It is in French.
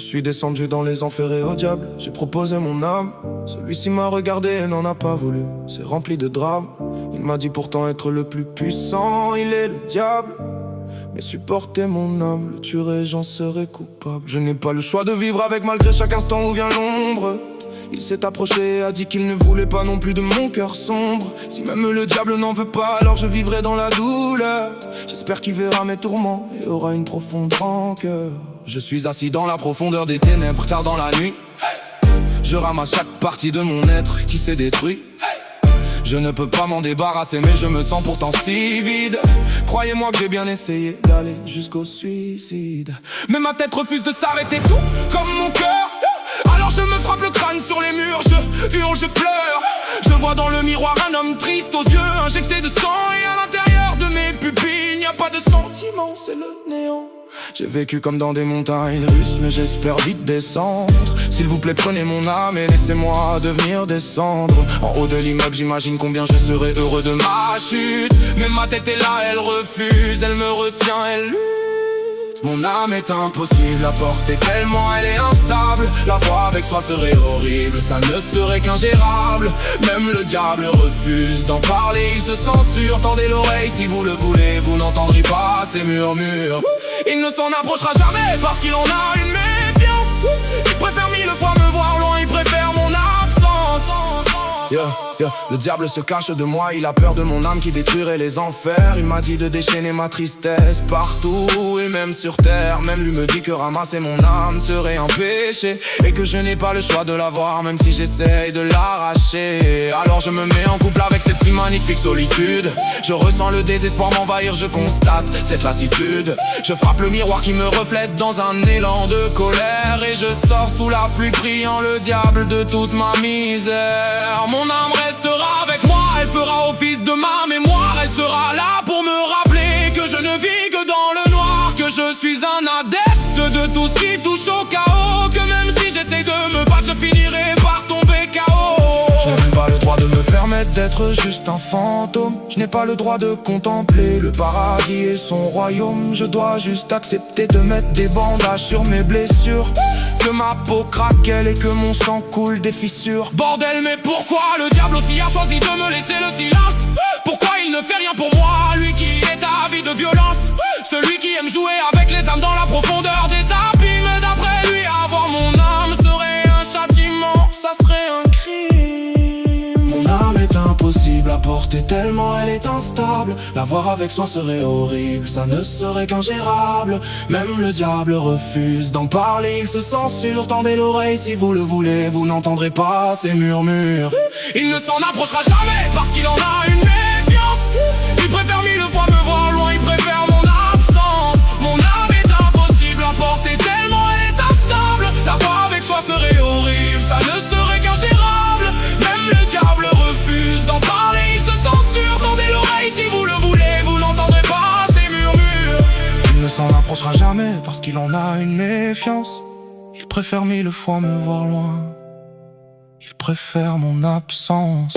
suis descendu dans les enfers et au diable. J'ai proposé mon âme. Celui-ci m'a regardé et n'en a pas voulu. C'est rempli de drames. Il m'a dit pourtant être le plus puissant, il est le diable. Mais supporter mon âme, le tuerait, j'en serais coupable. Je n'ai pas le choix de vivre avec malgré chaque instant où vient l'ombre. Il s'est approché et a dit qu'il ne voulait pas non plus de mon cœur sombre. Si même le diable n'en veut pas, alors je vivrai dans la douleur. J'espère qu'il verra mes tourments et aura une profonde rancœur. Je suis assis dans la profondeur des ténèbres, tard dans la nuit. Je ramasse chaque partie de mon être qui s'est détruit. Je ne peux pas m'en débarrasser, mais je me sens pourtant si vide. Croyez-moi que j'ai bien essayé d'aller jusqu'au suicide. Mais ma tête refuse de s'arrêter, tout comme mon cœur. Alors je me frappe le crâne sur les murs, je hurle, je pleure. Je vois dans le miroir un homme triste aux yeux injectés de sang. Et à l'intérieur de mes pupilles, il n'y a pas de sentiment, c'est le néant. J'ai vécu comme dans des montagnes russes, mais j'espère vite descendre. S'il vous plaît, prenez mon âme et laissez-moi devenir descendre. En haut de l'immeuble, j'imagine combien je serais heureux de ma chute. Mais ma tête est là, elle refuse, elle me retient, elle lutte. Mon âme est impossible à porter tellement elle est instable. La voir avec soi serait horrible, ça ne serait qu'ingérable. Même le diable refuse d'en parler, il se censure. Tendez l'oreille si vous le voulez, vous n'entendrez pas ces murmures. Il ne s'en approchera jamais parce qu'il en a une méfiance. Il préfère mille fois me voir loin, il préfère mon absence. Le diable se cache de moi, il a peur de mon âme qui détruirait les enfers. Il m'a dit de déchaîner ma tristesse partout et même sur terre. Même lui me dit que ramasser mon âme serait un péché et que je n'ai pas le choix de l'avoir même si j'essaye de l'arracher. Alors je me mets en couple avec cette si magnifique solitude. Je ressens le désespoir m'envahir, je constate cette lassitude. Je frappe le miroir qui me reflète dans un élan de colère. Et je sors sous la pluie priant le diable de toute ma misère. Mon âme restera avec moi, elle fera office de ma mémoire. Elle sera là pour me rappeler que je ne vis que dans le noir. Que je suis un adepte de tout ce qui touche au chaos. Que même si j'essaye de me battre, je finirai par tomber KO. Je n'ai même pas le droit de me permettre d'être juste un fantôme. Je n'ai pas le droit de contempler le paradis et son royaume. Je dois juste accepter de mettre des bandages sur mes blessures. Que ma peau craquelle et que mon sang coule des fissures. Bordel, mais pourquoi le diable aussi a choisi de me laisser le silence? Pourquoi il ne fait rien pour moi, lui qui est avide de violence? Celui qui aime jouer avec les âmes dans la profondeur des abîmes. D'après lui, avoir mon âme serait un châtiment, ça serait un crime. Mon âme est impossible à porter tellement elle est instable. La voir avec soi serait horrible, ça ne serait qu'ingérable. Même le diable refuse d'en parler, il se censure. Tendez l'oreille si vous le voulez, vous n'entendrez pas ces murmures. Il ne s'en approchera jamais parce qu'il en a une méfiance. Il préfère mille fois me voir loin, il préfère mon absence. Mon âme est impossible à porter tellement elle est instable. La voir avec soi serait horrible, ça ne serait qu'ingérable. Même le diable refuse d'en parler, il se censure. Tendez l'oreille si vous le voulez, vous n'entendrez pas ces murmures. Il ne s'en approchera jamais parce qu'il en a une méfiance. Il préfère mille fois me voir loin, il préfère mon absence.